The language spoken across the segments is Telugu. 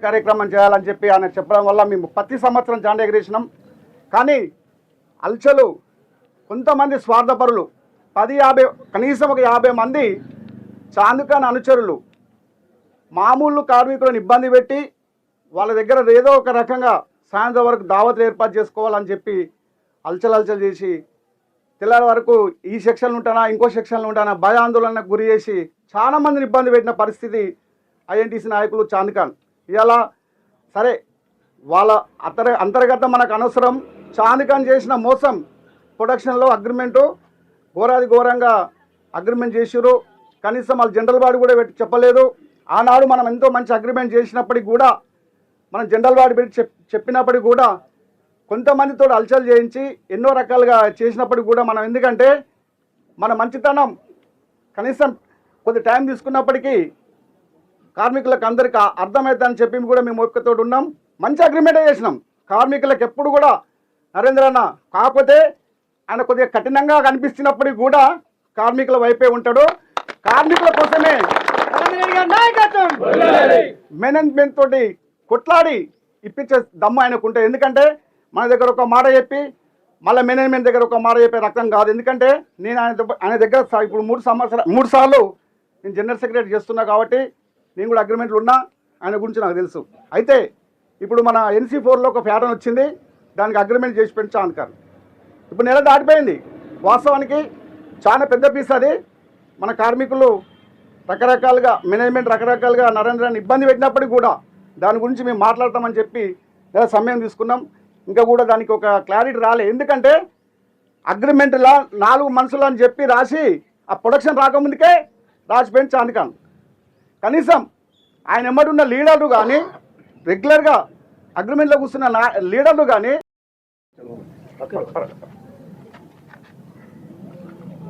కార్యక్రమం చేయాలని చెప్పి ఆయన చెప్పడం వల్ల మేము ప్రతి సంవత్సరం జెండా ఎగరేసినాం. కానీ అల్చలు కొంతమంది స్వార్థపరులు 10-50 కనీసం ఒక 50 మంది చాందుకాని అనుచరులు మామూలు కార్మికులను ఇబ్బంది పెట్టి వాళ్ళ దగ్గర ఏదో ఒక రకంగా సాయంత్రం వరకు దావతులు ఏర్పాటు చేసుకోవాలని చెప్పి అల్చల్ చేసి తెల్లారి వరకు ఈ సెక్షన్లు ఉంటానా ఇంకో సెక్షన్లు ఉంటానా భయాందోళనకు గురి చేసి చాలా మందిని ఇబ్బంది పెట్టిన పరిస్థితి ఐఎన్టీసీ నాయకులు చాందుకాన్. ఇవాళ సరే వాళ్ళ అంతర్గత మనకు అనవసరం. చాందుకాన్ చేసిన మోసం ప్రొడక్షన్లో అగ్రిమెంటు ఘోరంగా అగ్రిమెంట్ చేసిరు. కనీసం వాళ్ళు జనరల్ బాడీ కూడా పెట్టి చెప్పలేదు. ఆనాడు మనం ఎంతో మంచి అగ్రిమెంట్ చేసినప్పటికి కూడా మనం జనరల్ బాడీ పెట్టి చెప్పినప్పటికి కూడా కొంతమందితో అల్చల్ చేయించి ఎన్నో రకాలుగా చేసినప్పటికి కూడా మనం ఎందుకంటే మన మంచితనం కనీసం కొద్ది టైం తీసుకున్నప్పటికీ కార్మికులకు అందరికీ అర్థమవుతుందని చెప్పి కూడా మేము ఓపికతో ఉన్నాం. మంచి అగ్రిమెంటే చేసినాం. కార్మికులకు ఎప్పుడు కూడా నరేంద్ర అన్న కాకపోతే ఆయన కొద్దిగా కఠినంగా కనిపిస్తున్నప్పటికీ కూడా కార్మికుల వైపే ఉంటాడు. కార్మికుల కోసమే మేనేజ్మెంట్ తోటి కొట్లాడి ఇప్పించే దమ్ము ఆయనకు ఉంటుంది. ఎందుకంటే మన దగ్గర ఒక మాట చెప్పి మళ్ళీ మేనేజ్మెంట్ దగ్గర ఒక మాట చెప్పే రకం కాదు. ఎందుకంటే నేను ఆయన దగ్గర ఇప్పుడు 3 సార్లు నేను జనరల్ సెక్రటరీ చేస్తున్నా కాబట్టి నేను కూడా అగ్రిమెంట్లు ఉన్నా. ఆయన గురించి నాకు తెలుసు. అయితే ఇప్పుడు మన NC4లో ఒక ప్యాటర్న్ వచ్చింది. దానికి అగ్రిమెంట్ చేసి పెంచాను. ఇప్పుడు నెల దాటిపోయింది. వాస్తవానికి చాలా పెద్ద పీస్ అది. మన కార్మికులు రకరకాలుగా మేనేజ్మెంట్ రకరకాలుగా నరేంద్రని ఇబ్బంది పెట్టినప్పటికీ కూడా దాని గురించి మేము మాట్లాడతామని చెప్పి నెల సమయం తీసుకున్నాం. ఇంకా కూడా దానికి ఒక క్లారిటీ రాలే. ఎందుకంటే అగ్రిమెంట్లో 4 మనుషులు అని చెప్పి రాసి ఆ ప్రొడక్షన్ రాకముందుకే రాసిపోయింది చాందుకాన్. కనీసం ఆయన ఎమ్మటి ఉన్న లీడర్లు కానీ రెగ్యులర్గా అగ్రిమెంట్లో కూర్చున్న లీడర్లు కానీ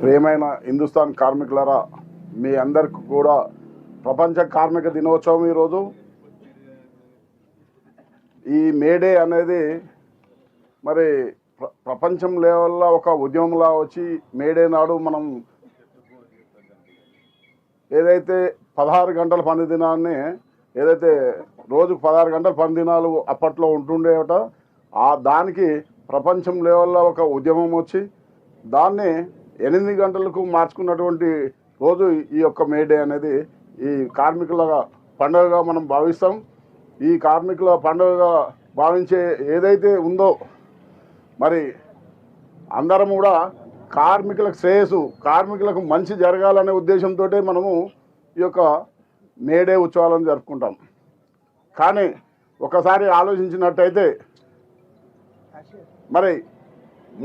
ప్రియమైన హిందుస్థాన్ కార్మికులరా, మీ అందరికి కూడా ప్రపంచ కార్మిక దినోత్సవం ఈరోజు. ఈ మేడే అనేది మరి ప్రపంచం లెవెల్లో ఒక ఉద్యమంలా వచ్చి మేడే నాడు మనం ఏదైతే 16 గంటల పని దినాన్ని ఏదైతే రోజుకు 16 గంటల పని దినాలు అప్పట్లో ఉంటుండేట, దానికి ప్రపంచం లెవెల్లో ఒక ఉద్యమం వచ్చి దాన్ని 8 గంటలకు మార్చుకున్నటువంటి రోజు ఈ యొక్క మేడే అనేది ఈ కార్మికుల పండుగగా మనం భావిస్తాం. ఈ కార్మికుల పండుగగా భావించే ఏదైతే ఉందో మరి అందరం కూడా కార్మికులకు శ్రేయస్సు, కార్మికులకు మంచి జరగాలనే ఉద్దేశంతో మనము ఈ యొక్క మేడే ఉత్సవాలను జరుపుకుంటాం. కానీ ఒకసారి ఆలోచించినట్టయితే మరి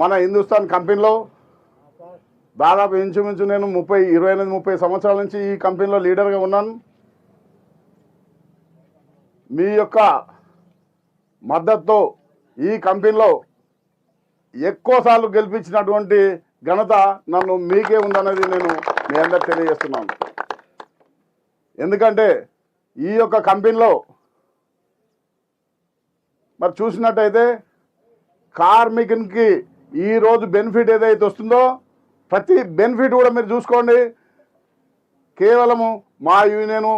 మన హిందుస్థాన్ కంపెనీలో దాదాపు ఇంచుమించు నేను 28-30 సంవత్సరాల నుంచి ఈ కంపెనీలో లీడర్గా ఉన్నాను. మీ యొక్క మద్దతుతో ఈ కంపెనీలో ఎక్కువసార్లు గెలిపించినటువంటి ఘనత నన్ను మీకే ఉందన్నది నేను మీ అందరికి తెలియజేస్తున్నాను. ఎందుకంటే ఈ యొక్క కంపెనీలో మరి చూసినట్టయితే కార్మికునికి ఈరోజు బెనిఫిట్ ఏదైతే వస్తుందో ప్రతి బెనిఫిట్ కూడా మీరు చూసుకోండి. కేవలము మా యూనియను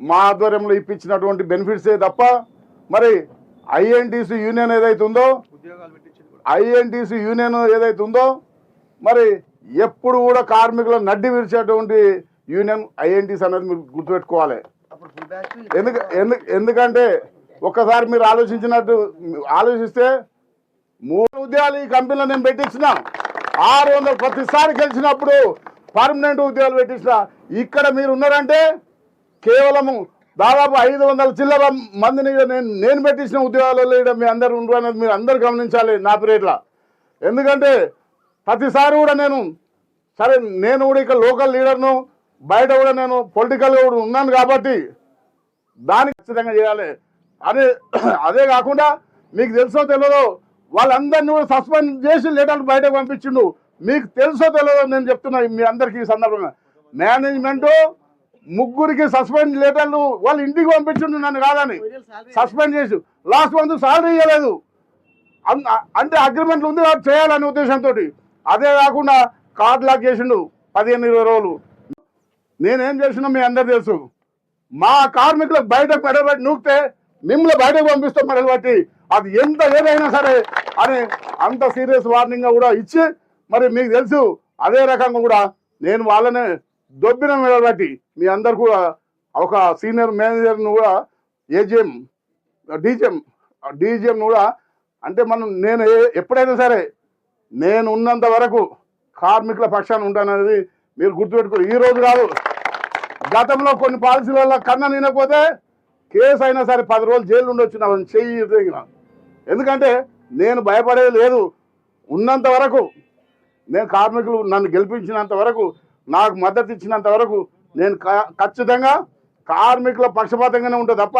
మా ఆధ్వర్యంలో ఇప్పించినటువంటి బెనిఫిట్సే తప్ప మరి ఐఎన్టీసీ యూనియన్ ఏదైతే ఉందో మరి ఎప్పుడు కూడా కార్మికులను నడ్డి విరిచేటువంటి యూనియన్ ఐఎన్టీసీ అనేది మీరు గుర్తుపెట్టుకోవాలి. ఎందుకంటే ఒక్కసారి మీరు ఆలోచిస్తే 3 ఉద్యోగాలు ఈ కంపెనీలో నేను పెట్టించిన 600 ప్రతిసారి గెలిచినప్పుడు పర్మనెంట్ ఉద్యోగాలు పెట్టించిన. ఇక్కడ మీరు ఉన్నారంటే కేవలము దాదాపు 500 చిల్లర మందిని నేను పెట్టించిన ఉద్యోగాలలో మీ అందరు ఉండరు అనేది మీరు అందరు గమనించాలి నా పీరియడ్లో. ఎందుకంటే ప్రతిసారి కూడా నేను కూడా ఇక్కడ లోకల్ లీడర్ను, బయట కూడా నేను పొలిటికల్గా కూడా ఉన్నాను కాబట్టి దానికి ఖచ్చితంగా చేయాలి. అదే కాకుండా మీకు తెలుసో తెలియదో వాళ్ళందరినీ కూడా సస్పెండ్ చేసి లెటర్లు బయటకు పంపించిండు. మీకు తెలుసో తెలియదో నేను చెప్తున్నా మీ అందరికీ ఈ సందర్భంగా. మేనేజ్మెంటు 3 సస్పెండ్ లెటర్లు వాళ్ళ ఇంటికి పంపించిండు, నన్ను కాదని సస్పెండ్ చేసి లాస్ట్ మంత్ సాలరీ ఇవ్వలేదు. అంటే అగ్రిమెంట్లు ఉంది కాబట్టి చేయాలనే ఉద్దేశంతో. అదే కాకుండా కార్డు లాక్ చేసిండు 15-20 రోజులు. నేనేం చేసినా మీ అందరు తెలుసు. మా కార్మికులకు బయటకు పెడబెట్టి నూకితే మిమ్మల్ని బయటకు పంపిస్తాం మెడలు బట్టి, అది ఎంత ఏదైనా సరే అని అంత సీరియస్ వార్నింగ్ కూడా ఇచ్చి, మరి మీకు తెలుసు అదే రకంగా కూడా నేను వాళ్ళనే దొబ్బిన మెడలు బట్టి మీ అందరు కూడా ఒక సీనియర్ మేనేజర్ను కూడా ఏజిఎం డీజీఎం కూడా అంటే నేను ఎప్పుడైనా సరే నేను ఉన్నంత వరకు కార్మికుల పక్షాన ఉంటాననేది మీరు గుర్తుపెట్టుకోరు. ఈ రోజు కాదు, గతంలో కొన్ని పాలసీల వల్ల కన్నా నినకపోతే కేసు అయినా సరే 10 రోజులు జైలు ఉండొచ్చు నా చెయ్యి తెగిన. ఎందుకంటే నేను భయపడేది లేదు. ఉన్నంత వరకు నేను కార్మికులు నన్ను గెలిపించినంత వరకు, నాకు మద్దతు ఇచ్చినంత వరకు నేను ఖచ్చితంగా కార్మికుల పక్షపాతంగానే ఉంటుంది తప్ప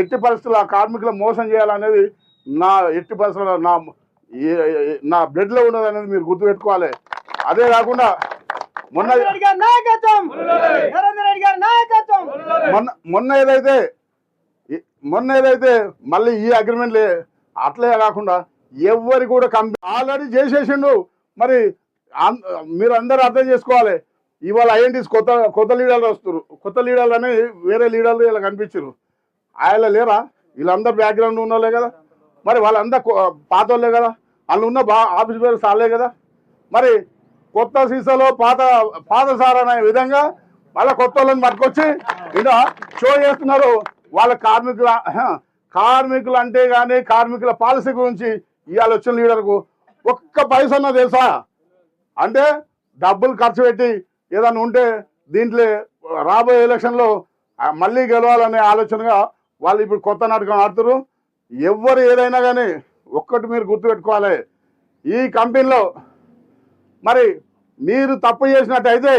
ఎట్టి పరిస్థితుల్లో ఆ కార్మికుల మోసం చేయాలనేది నా ఎట్టి పరిస్థితుల్లో నా బ్లడ్లో ఉన్నది అనేది మీరు గుర్తుపెట్టుకోవాలి. అదే కాకుండా మొన్న ఏదైతే మళ్ళీ ఈ అగ్రిమెంట్ అట్లే కాకుండా ఎవరి కూడా ఆల్రెడీ చేసేసిండు. మరి మీరు అందరూ అర్థం చేసుకోవాలి. ఇవాళ ఐఎన్టీస్ కొత్త లీడర్లు వస్తారు. కొత్త లీడర్లు అని వేరే లీడర్లు ఇలా కనిపించారు. ఆయన లేరా? వీళ్ళందరూ బ్యాక్గ్రౌండ్ ఉన్నోళ్ళే కదా, మరి వాళ్ళందరూ పాత వాళ్ళే కదా, వాళ్ళు ఉన్న ఆఫీస్ పేరు సార్లే కదా. మరి కొత్త సీసాలో పాత సార్ అనే విధంగా మళ్ళీ కొత్త వాళ్ళని పట్టుకొచ్చి ఇలా షో చేస్తున్నారు. వాళ్ళ కార్మికులు అంటే కానీ కార్మికుల పాలసీ గురించి ఇవాళ వచ్చిన లీడర్కు ఒక్క పైసన్నా తెలుసా? అంటే డబ్బులు ఖర్చు పెట్టి ఏదైనా ఉంటే దీంట్లో రాబోయే ఎలక్షన్లో మళ్ళీ గెలవాలనే ఆలోచనగా వాళ్ళు ఇప్పుడు కొత్త నాటకం ఆడుతున్నారు. ఎవరు ఏదైనా కానీ ఒక్కటి మీరు గుర్తుపెట్టుకోవాలి, ఈ కంపెనీలో మరి మీరు తప్పు చేసినట్టయితే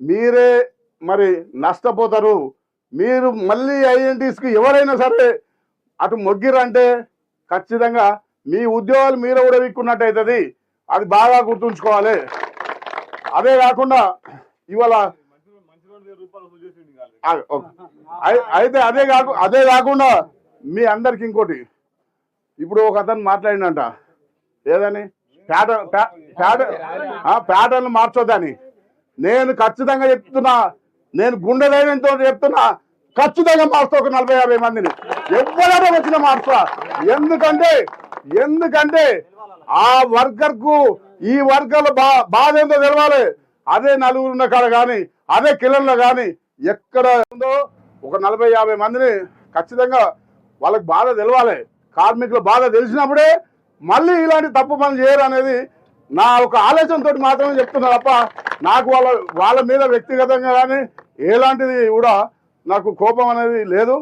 మీరే మరి నష్టపోతారు. మీరు మళ్ళీ ఐఎన్టీస్కి ఎవరైనా సరే అటు మొగ్గిరంటే ఖచ్చితంగా మీ ఉద్యోగాలు మీరే కూడా విక్కున్నట్టు అవుతుంది. అది బాగా గుర్తుంచుకోవాలి. అదే కాకుండా ఇవాళ అయితే అదే కాకుండా మీ అందరికి ఇంకోటి, ఇప్పుడు ఒక అతను మాట్లాడినంట ఏదని ప్యాటర్న్ మార్చొద్దని. నేను ఖచ్చితంగా చెప్తున్నా, నేను గుండె ధైర్యంతో చెప్తున్నా, ఖచ్చితంగా మార్చుతా. ఒక 40-50 మందిని ఎవరైనా వచ్చిన మార్చుతా. ఎందుకంటే ఆ వర్కర్కు ఈ వర్కర్లు బాధ ఏందో తెలవాలి. అదే నలుగురు ఉన్న కాడ కానీ అదే కిలర్లో కానీ ఎక్కడ ఉందో ఒక 40-50 మందిని ఖచ్చితంగా వాళ్ళకి బాధ తెలవాలి. కార్మికుల బాధ తెలిసినప్పుడే మళ్ళీ ఇలాంటి తప్పు పనులు చేయరు అనేది నా ఒక ఆలోచనతో మాత్రమే చెప్తున్నా తప్ప నాకు వాళ్ళ మీద వ్యక్తిగతంగా కానీ ఎలాంటిది కూడా నాకు కోపం అనేది లేదు.